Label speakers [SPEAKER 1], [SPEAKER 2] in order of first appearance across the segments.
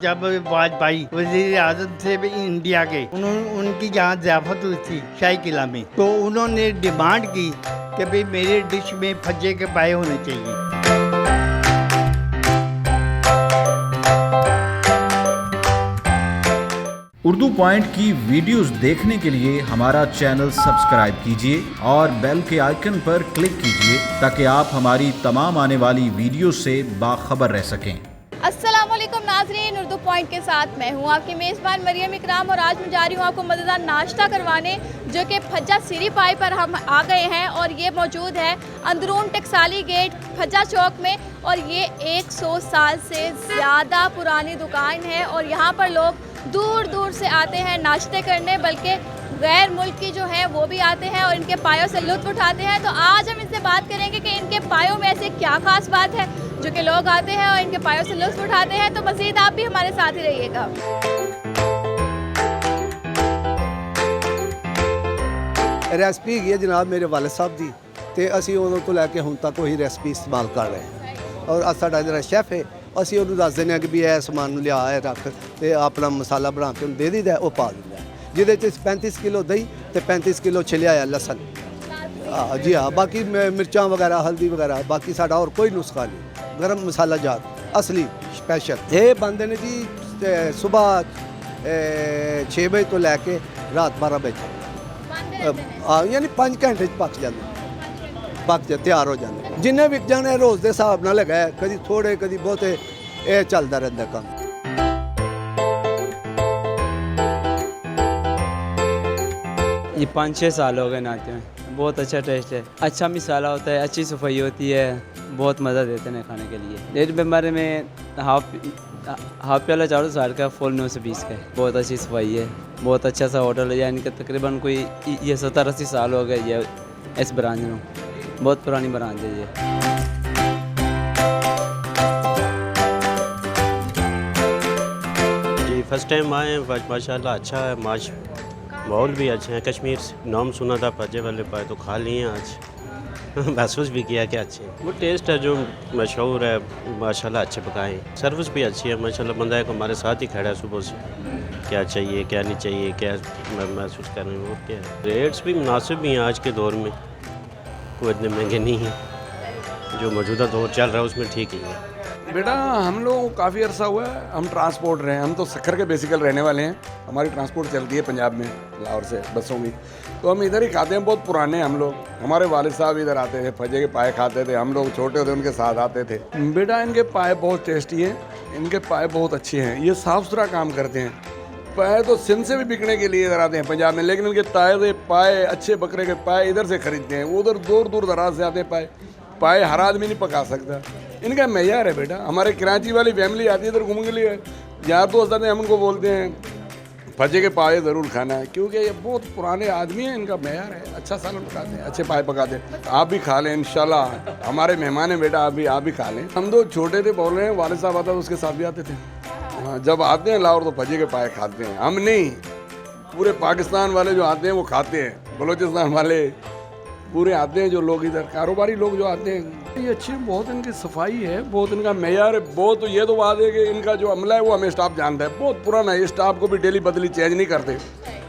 [SPEAKER 1] जब वाजपेयी वज़ीर आज़म थे इंडिया के, उनकी जहाँ ज़ियाफ़त हुई थी शाही किला में, तो उन्होंने डिमांड की कि भाई मेरे डिश में फज्जे के पाए होने चाहिए।
[SPEAKER 2] उर्दू पॉइंट की वीडियोस देखने के लिए हमारा चैनल सब्सक्राइब कीजिए और बेल के आइकन पर क्लिक कीजिए ताकि आप हमारी तमाम आने वाली वीडियो से बाखबर रह सकें।
[SPEAKER 3] अस्सलाम वालेकुम नाज़रीन, उर्दू पॉइंट के साथ मैं हूँ आपकी मेज़बान मरियम इकराम और आज मैं जा रही हूँ आपको मज़ेदार नाश्ता करवाने, जो कि फज्जा सीरी पाई पर हम आ गए हैं और ये मौजूद है अंदरून टकसाली गेट फज्जा चौक में। और ये 100 साल से ज़्यादा पुरानी दुकान है और यहाँ पर लोग दूर दूर से आते हैं नाश्ते करने, बल्कि गैर मुल्की जो है वो भी आते हैं और इनके पायों से लुत्फ़ उठाते हैं। तो आज हम इनसे बात करेंगे कि इनके पायों में ऐसे क्या ख़ास बात है जो कि लोग आते हैं और इनके पायों से लुत्फ़ उठाते हैं। तो मज़ीद आप भी हमारे साथ ही रहिएगा।
[SPEAKER 4] ਰੈਸਪੀ ਹੈਗੀ ਹੈ ਜਨਾਬ ਮੇਰੇ ਵਾਲਿਦ ਸਾਹਿਬ ਦੀ, ਤੇ ਅਸੀਂ ਉਦੋਂ ਤੋਂ ਲੈ ਕੇ ਹੁਣ ਤੱਕ ਉਹੀ ਰੈਸਪੀ ਇਸਤੇਮਾਲ ਕਰ ਰਹੇ ਹਾਂ। ਔਰ ਸਾਡਾ ਜਿਹੜਾ ਸ਼ੈਫ ਹੈ ਅਸੀਂ ਉਹਨੂੰ ਦੱਸ ਦਿੰਦੇ ਹਾਂ ਕਿ ਵੀ ਇਹ ਸਮਾਨ ਨੂੰ ਲਿਆ ਹੈ ਰੱਖ, ਤੇ ਆਪਣਾ ਮਸਾਲਾ ਬਣਾ ਕੇ ਉਹਨੂੰ ਦੇ ਦਿੰਦਾ, ਉਹ ਪਾ ਦਿੰਦਾ, ਜਿਹਦੇ 'ਚ 35 ਕਿਲੋ ਦਹੀਂ ਤੇ 35 ਕਿਲੋ ਛਿਲਿਆ ਹੋਇਆ ਲਸਣ। जी हाँ, बाकी मिर्चा वगैरह हल्दी वगैरह बाकी साढ़ा और कोई नुस्खा नहीं। गरम मसाला जात असली स्पैशल ये बनते हैं जी सुबह 6 बजे तो लैके रात 12 बजे, यानी 5 घंटे पक जाते, तैयार हो जाते। जिन्हें विक जाने रोज़ के हिसाब नाल है, कभी थोड़े कभी बहुते, ये चलता रहता काम।
[SPEAKER 5] ये 5-6 साल हो गए नाते में। बहुत अच्छा टेस्ट है, अच्छा मसाला होता है, अच्छी सफाई होती है, बहुत मज़ा देते हैं खाने के लिए। रेट के बारे में हाफ प्याला 460 का, फुल 920 का है। बहुत अच्छी सफाई है, बहुत अच्छा सा होटल है। यानी कि तकरीबन कोई ये 70-80 साल हो गए ये इस ब्रांच में, बहुत पुरानी ब्रांच है ये।
[SPEAKER 6] जी फर्स्ट टाइम आए हैं, माशाल्लाह अच्छा है, माहौल भी अच्छे हैं। कश्मीर से नाम सुना था फज्जे वाले पाए तो खा लिए हैं आज महसूस भी किया कि अच्छे हैं। वो टेस्ट है जो मशहूर है, माशाल्लाह अच्छे पकाए हैं। सर्विस भी अच्छी है माशाल्लाह। बंदा एक हमारे साथ ही खड़ा है सुबह से, क्या चाहिए क्या नहीं चाहिए, क्या महसूस कर रहे हैं और क्या है। रेट्स भी मुनासिब भी हैं आज के दौर में, कोई इतने महंगे नहीं हैं। जो मौजूदा दौर चल रहा है उसमें ठीक ही है।
[SPEAKER 7] बेटा हम लोग काफ़ी अर्सा हुआ है, हम ट्रांसपोर्ट रहे हैं, हम तो सखर के बेसिकल रहने वाले हैं। हमारी ट्रांसपोर्ट चलती है पंजाब में लाहौर से बसों की, तो हम इधर ही खाते हैं। बहुत पुराने हम लोग, हमारे वालिद साहब इधर आते थे, फज्जे के पाए खाते थे, हम लोग छोटे होते उनके साथ आते थे। बेटा इनके पाए बहुत टेस्टी हैं, इनके पाए बहुत अच्छे हैं, ये साफ़ सुथरा काम करते हैं। पाए तो सिंध से भी बिकने के लिए इधर आते हैं पंजाब में, लेकिन इनके ताज़े पाए अच्छे बकरे के पाए इधर से ख़रीदते हैं। वो उधर दूर दूर दराज से आते हैं। पाए हर आदमी नहीं पका सकता, इनका मैयार है बेटा। हमारे कराची वाली फैमिली आती है इधर घूमने के लिए, यार दोस्त आते हैं, हम उनको बोलते हैं फज्जे के पाए ज़रूर खाना है, क्योंकि ये बहुत पुराने आदमी हैं। इनका मैयार है, अच्छा सालन पकाते हैं, अच्छे पाए पकाते हैं। आप भी खा लें इंशाल्लाह, हमारे मेहमान हैं बेटा, आप भी खा लें। हम तो छोटे थे बोल रहे हैं, वालिद साहब आता तो उसके साथ भी आते थे। हाँ, जब आते हैं लाहौर तो फज्जे के पाए खाते हैं। हम नहीं, पूरे पाकिस्तान वाले जो आते हैं वो खाते हैं, बलोचिस्तान वाले पूरे आते हैं, जो लोग इधर कारोबारी लोग जो आते हैं। ये अच्छी बहुत इनकी सफाई है, बहुत इनका मेयार है, बहुत। ये तो बात है कि इनका जो अमला है वो हमें स्टाफ जानता है, बहुत पुराना है। स्टाफ को भी डेली बदली चेंज नहीं करते,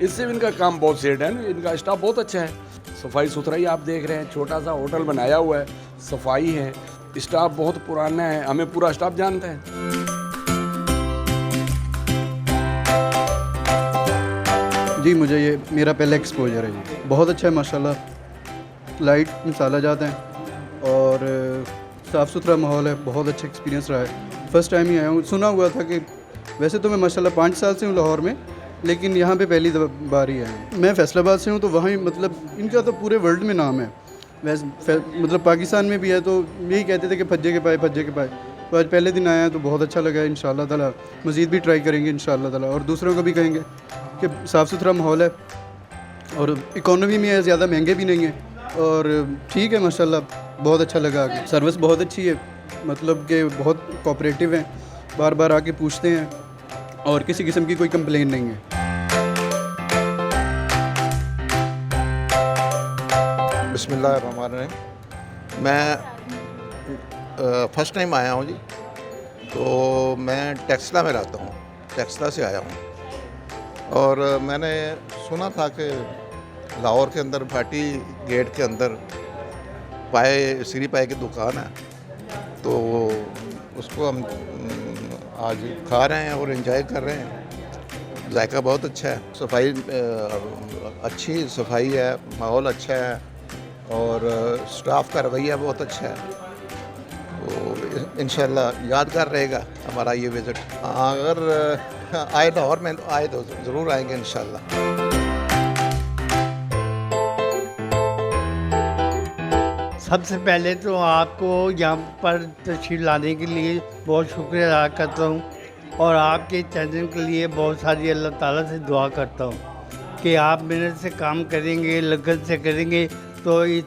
[SPEAKER 7] इससे भी इनका काम बहुत सेट है। इनका स्टाफ बहुत अच्छा है, सफाई सुथराई आप देख रहे हैं। छोटा सा होटल बनाया हुआ है, सफाई है, स्टाफ बहुत पुराना है, हमें पूरा स्टाफ जानता है।
[SPEAKER 8] जी मुझे ये मेरा पहला एक्सपोजर है जी, बहुत अच्छा है माशाल्लाह। लाइट मसाला जाते हैं और साफ़ सुथरा माहौल है, बहुत अच्छा एक्सपीरियंस रहा है। फ़र्स्ट टाइम ही आया हूँ। सुना हुआ था कि वैसे तो मैं माशाल्लाह 5 साल से हूँ लाहौर में, लेकिन यहाँ पे पहली बार ही आया हूँ। मैं फैसलाबाद से हूँ, तो वहाँ मतलब इनका तो पूरे वर्ल्ड में नाम है। वैसे मतलब पाकिस्तान में भी है, तो यही कहते थे कि फज्जे के पाए फज्जे के पाए। तो आज पहले दिन आया है तो बहुत अच्छा लगा। इंशाल्लाह ताला मज़ीद भी ट्राई करेंगे इंशाल्लाह ताला, और दूसरों को भी कहेंगे कि साफ़ सुथरा माहौल है और इकॉनमी में है, ज़्यादा महंगे भी नहीं है और ठीक है माशाल्लाह। बहुत अच्छा लगा आके, सर्विस बहुत अच्छी है, मतलब कि बहुत कोऑपरेटिव हैं, बार बार आके पूछते हैं और किसी किस्म की कोई कंप्लेन नहीं है।
[SPEAKER 9] बिस्मिल्लाहिर्रहमानिर्रहीम। मैं फ़र्स्ट टाइम आया हूँ जी, तो मैं टेक्सला में रहता हूँ। टेक्सला से आया हूँ और मैंने सुना था कि लाहौर के अंदर भाटी गेट के अंदर श्री पाए की दुकान है, तो उसको हम आज खा रहे हैं और एंजॉय कर रहे हैं। जायका बहुत अच्छा है, सफाई अच्छी सफाई है, माहौल अच्छा है और स्टाफ का रवैया बहुत अच्छा है। तो इंशाल्लाह यादगार रहेगा हमारा ये विज़िट। अगर आए लाहौर में आए तो ज़रूर आएंगे इंशाल्लाह।
[SPEAKER 1] सबसे पहले तो आपको यहाँ पर तशरीफ़ लाने के लिए बहुत शुक्रिया अदा करता हूँ और आपके चैनल के लिए बहुत सारी अल्लाह ताला से दुआ करता हूँ कि आप मेहनत से काम करेंगे, लगन से करेंगे तो इस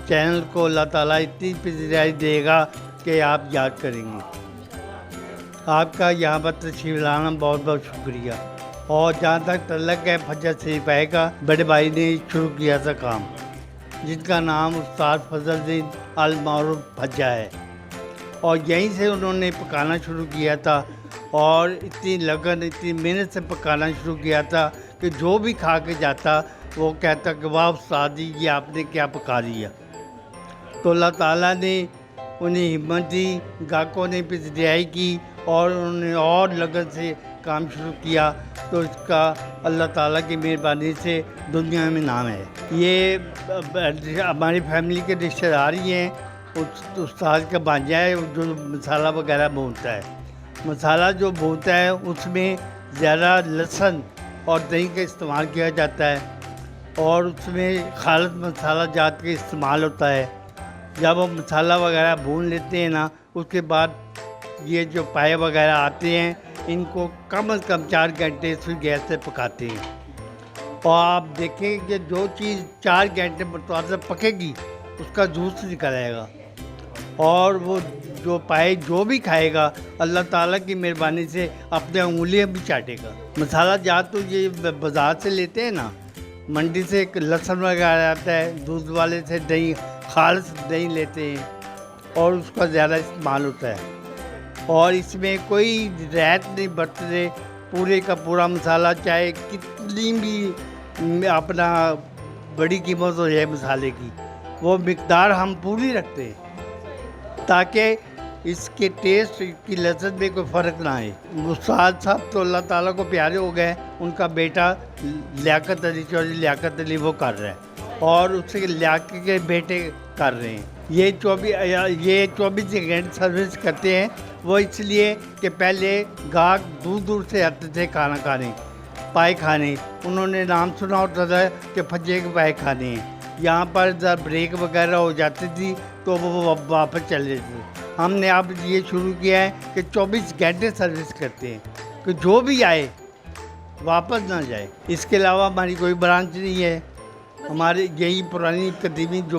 [SPEAKER 1] चैनल को अल्लाह ताला इतनी पज़ीराई देगा कि आप याद करेंगे। आपका यहाँ पर तशरीफ़ लाना बहुत बहुत शुक्रिया। और जहाँ तक तल्लक है फज्जा शरीफ पाए का, बड़े भाई ने शुरू किया था काम, जिनका नाम उस्ताद फजलुद्दीन अल मारूफ फज्जा है, और यहीं से उन्होंने पकाना शुरू किया था और इतनी लगन इतनी मेहनत से पकाना शुरू किया था कि जो भी खा के जाता वो कहता कि वाह उस्ताद जी ये आपने क्या पका दिया। तो अल्लाह ताला ने उन्हें हिम्मत दी, गाहकों ने पज़ीराई की और उन्होंने और लगन से काम शुरू किया, तो इसका अल्लाह ताला की मेहरबानी से दुनिया में नाम है। ये हमारी फैमिली के रिश्तेदार ही हैं, उस्ताद का भांजा है जो मसाला वगैरह भूनता है। मसाला जो भूनता है उसमें ज़्यादा लहसुन और दही का इस्तेमाल किया जाता है और उसमें खालिद मसाला जात का इस्तेमाल होता है। जब हम मसाला वगैरह भून लेते हैं ना, उसके बाद ये जो पाए वगैरह आते हैं इनको कम से कम 4 घंटे से गैस से पकाते हैं। और आप देखें कि जो चीज़ 4 घंटे मुतवाज़िर पकेगी उसका जूस निकल आएगा और वो जो पाए जो भी खाएगा अल्लाह ताला की मेहरबानी से अपने उंगलियां भी चाटेगा। मसाला जात तो ये बाज़ार से लेते हैं ना, मंडी से एक लहसुन वगैरह आता है, दूध वाले से दही खालिस दही लेते हैं और उसका ज़्यादा इस्तेमाल होता है और इसमें कोई रैत नहीं बरतते। पूरे का पूरा मसाला चाहे कितनी भी अपना बड़ी कीमत हो जाए मसाले की, वो मिकदार हम पूरी रखते हैं ताकि इसके टेस्ट की लज़्ज़त में कोई फ़र्क ना आए। उस्ताद साहब तो अल्लाह ताला को प्यारे हो गए, उनका बेटा लियाकत अली चौधरी लियाकत अली वो कर रहा है और उसके लियाकत के बेटे कर रहे हैं। ये 24 घंटे सर्विस करते हैं, वो इसलिए कि पहले गाहक दूर दूर से आते थे खाना खाने, पाए खाने। उन्होंने नाम सुना होता था कि फज्जे के पाए खाने हैं। यहाँ पर जब ब्रेक वगैरह हो जाती थी तो वो वापस चले थे। हमने अब ये शुरू किया है कि 24 घंटे सर्विस करते हैं कि जो भी आए वापस ना जाए। इसके अलावा हमारी कोई ब्रांच नहीं है, हमारे यही पुरानी कदीमी जो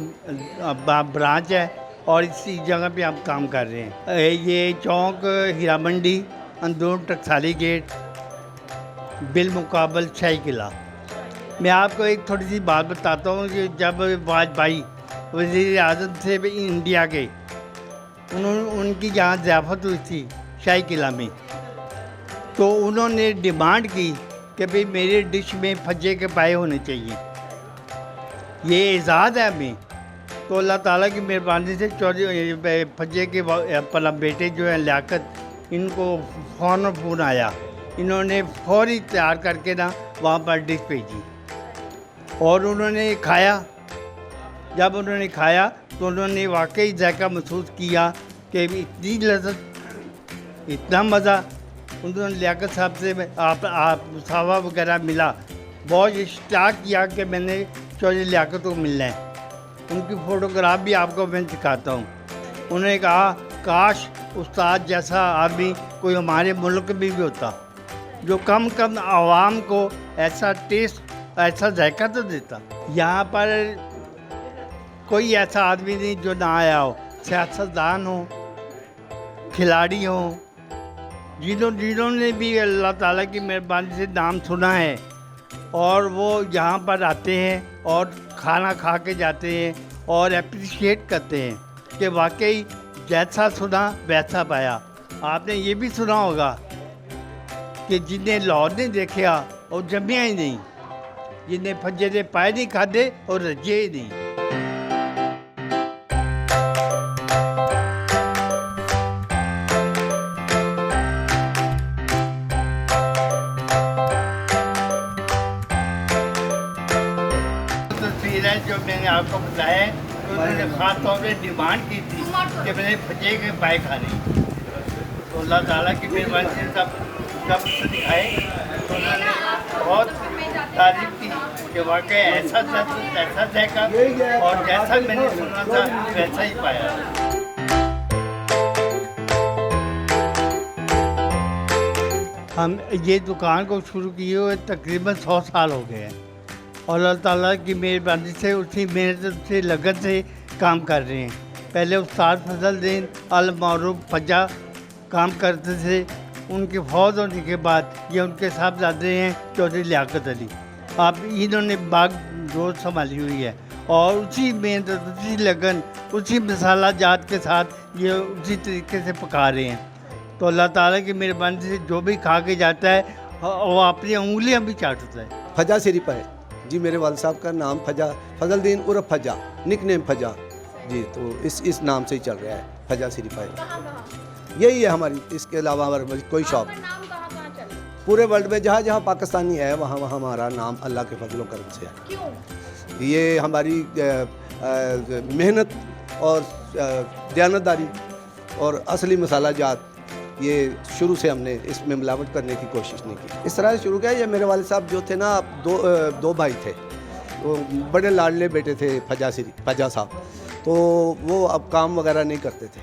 [SPEAKER 1] ब्रांच है और इसी जगह पे हम काम कर रहे हैं। ये चौक हीरा मंडी, अंदूर टकसाली गेट, बिलमुकाबल शाही किला। मैं आपको एक थोड़ी सी बात बताता हूँ कि जब वाजपेयी वज़ीर आज़म थे इंडिया के, उनकी जहाँ ज़ियाफ़त हुई थी शाही किला में, तो उन्होंने डिमांड की कि भाई मेरे डिश में फज्जे के पाए होने चाहिए। ये एजाज़ है हमें। तो अल्लाह ताला की मेहरबानी से चौधरी फज्जे के अपना बेटे जो है लियाकत, इनको फ़ौरन फ़ोन आया, इन्होंने फौरी तैयार करके ना वहाँ पर डिश भेजी और उन्होंने खाया। जब उन्होंने खाया तो उन्होंने वाकई जायका महसूस किया कि इतनी लज़्ज़त, इतना मज़ा। उन्होंने लियाकत साहब से आप मुसावा वगैरह मिला, बहुत इश्ताक किया कि मैंने चौधरी लियाकत को मिलना है। उनकी फ़ोटोग्राफ भी आपको मैं दिखाता हूँ। उन्होंने कहा काश उस्ताद जैसा आदमी कोई हमारे मुल्क में भी होता जो कम आवाम को ऐसा टेस्ट, ऐसा जायका तो देता। यहाँ पर कोई ऐसा आदमी नहीं जो ना आया हो, सियासतदान हो, खिलाड़ी हो, जिन्होंने भी अल्लाह ताला की मेहरबानी से नाम सुना है और वो यहाँ पर आते हैं और खाना खा के जाते हैं और अप्रिशिएट करते हैं कि वाकई जैसा सुना वैसा पाया। आपने ये भी सुना होगा कि जिन्हें लाहौर नहीं देखा और जम्मिया ही नहीं, जिन्हें फज्जे दे पाए नहीं खाधे और रजे ही नहीं। तस्वीर है जो मैंने आपको बताया है, तो उन्होंने ख़ास तौर पर डिमांड की थी कि मैंने फज्जे के पाए खाने। तो अल्लाह ताला की मेहरबानी से सब दिखाए, तो उन्होंने बहुत तारीफ की कि वाकई ऐसा देखा और जैसा मैंने सुना था वैसा ही पाया। हम ये दुकान को शुरू किए हुए तकरीबन 100 साल हो गए हैं और अल्लाह ताला की मेहरबानी से उसी मेहनत से लगन से काम कर रहे हैं। पहले उस्ताद फजलुद्दीन अल मारूफ फज्जा काम करते थे, उनके फौज होने के बाद ये उनके साहबजादे हैं चौधरी लियाकत अली। अब इन्होंने बाग रोज संभाली हुई है और उसी मेहनत, उसी लगन, उसी मसाला जात के साथ ये उसी तरीके से पका रहे हैं। तो अल्लाह ताला की मेहरबानी से जो भी खा के जाता है वो अपनी उंगलियां भी चाटता है।
[SPEAKER 4] फजा सिरी पाए जी, मेरे वाल साहब का नाम फजा फजलुद्दीन उर्फ फजा, निक नेम फजा जी, तो इस नाम से ही चल रहा है फजा सिरी पाए। यही है हमारी, इसके अलावा हमारे कोई शॉप पूरे वर्ल्ड में जहाँ जहाँ पाकिस्तानी है वहाँ वहाँ हमारा नाम अल्लाह के फजलो करम से है। क्यों? ये हमारी मेहनत और दयानतदारी और असली मसाला जात, ये शुरू से हमने इसमें मिलावट करने की कोशिश नहीं की। इस तरह से शुरू किया। ये मेरे वाले साहब जो थे ना, दो भाई थे, तो बड़े लाडले बेटे थे फजा साहब, तो वो अब काम वगैरह नहीं करते थे।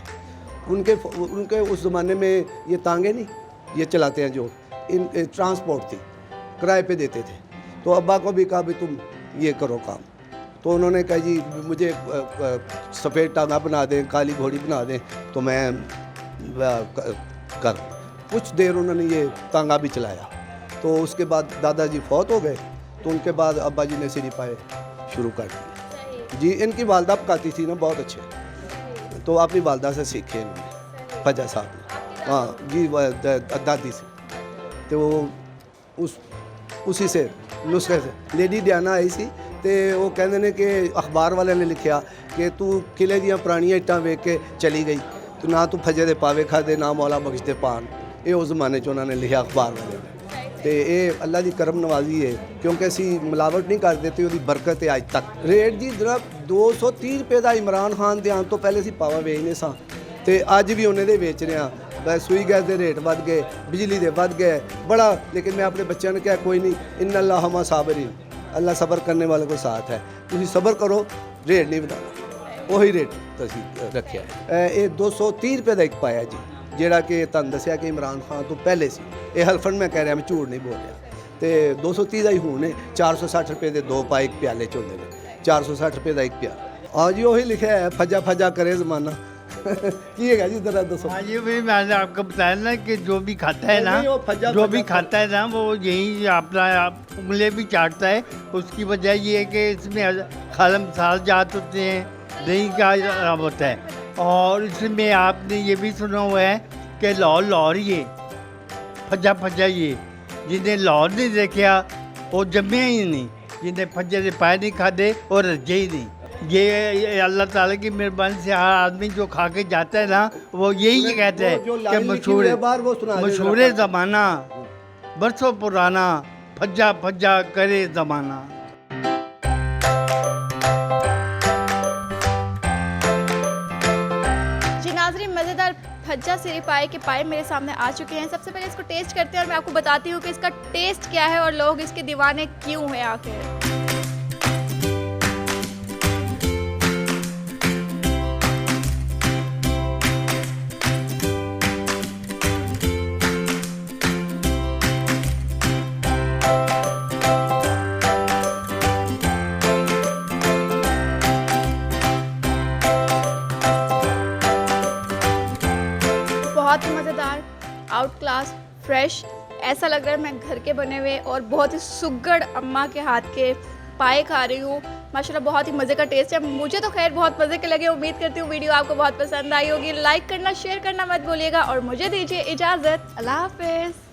[SPEAKER 4] उनके उस ज़माने में ये तांगे नहीं ये चलाते हैं जो इन ट्रांसपोर्ट थी, किराए पे देते थे। तो अब्बा को भी कहा भी तुम ये करो काम, तो उन्होंने कहा जी मुझे सफ़ेद टांगा बना दें, काली घोड़ी बना दें, तो मैं कर कुछ देर उन्होंने ये तांगा भी चलाया। तो उसके बाद दादाजी फौत हो गए, तो उनके बाद अब्बा जी ने सिरी पाए शुरू कर दिए जी। इनकी वालदा पकाती थी ना बहुत अच्छे, तो अपनी वालदा से सीखे इन्होंने, फजा साहब ने। हाँ जी, दादी से। तो उसी से नुस्खे से लेडी डियाना आई सी, तो वो कहते ने कि अखबार वाले ने लिखा कि तू किले दियां पुरानियां इट्टां वेख के चली गई, तो ना तू फजे दे पावे खादे ना मौला बख्श दे पान। ये उस जमाने च उन्होंने लिखा अखबार वाले ने। तो ये अल्लाह की करम नवाजी है, क्योंकि असी मिलावट नहीं करते, तो वो बरकत है अज तक। रेट जी जनाब 230 रुपये का इमरान खान के आने तो पहले असी पावा वेचने सां, तो अज भी उन्हें दे बेच रहे हैं। बस सुई गैस के रेट बढ़ गए, बिजली के बढ़ गए बड़ा, लेकिन मैं अपने बच्चों ने कहा कोई नहीं, इन्ना अल्लाह हमा साबरीन, अल्लाह सबर करने वाले को साथ है, तुम सबर करो, रेट नहीं बढ़ाना, वही रेट तुसीं रखिया है। ये 230 रुपये का एक पाया जी, ਜਿਹੜਾ कि तुहानूं दस्सिया कि इमरान खान तो पहले सी। ये हल्फन मैं कह रहा, मैं झूठ नहीं बोल रहा। तो 230 का ही हुण 460 रुपये के 2 पा एक प्याले च होंदे ने, 460 रुपये का एक प्याला। हाँ जी, वही लिखा है फजा फजा करे ज़माना। की है जी, जरा दसो।
[SPEAKER 1] हाँ जी, वही मैंने आपको बताया ना कि जो भी खाता है ना, जो भी खाता है ना, वो यही अपना उंगलियां भी चाटता है। उसकी वजह ये है कि इसमें खालम साल जात होते हैं, दही का होता है, और इसमें आपने ये भी सुना हुआ है कि लाहौर ये फज्जा फज्जा ये, जिन्हें लाहौर नहीं देखा वो जम्मिया ही नहीं, जिन्हें फज्जे से पाए नहीं खाधे और रजे ही नहीं। ये अल्लाह ताला की मेहरबानी से हर आदमी जो खा के जाता है ना, वो यही कहता है कि मशहूर ज़माना बरसों पुराना, फज्जा फज्जा करे ज़माना।
[SPEAKER 3] मज़ेदार फज्जा सिरी पाए के पाए मेरे सामने आ चुके हैं। सबसे पहले इसको टेस्ट करते हैं और मैं आपको बताती हूँ कि इसका टेस्ट क्या है और लोग इसके दीवाने क्यों हैं आखिर। बहुत ही मज़ेदार, आउट क्लास, फ्रेश, ऐसा लग रहा है मैं घर के बने हुए और बहुत ही सुगढ़ अम्मा के हाथ के पाए खा रही हूँ। माशाल्लाह बहुत ही मज़े का टेस्ट है। मुझे तो खैर बहुत मज़े के लगे। उम्मीद करती हूँ वीडियो आपको बहुत पसंद आई होगी। लाइक करना, शेयर करना मत भूलिएगा और मुझे दीजिए इजाज़त। अल्लाह हाफ़िज़।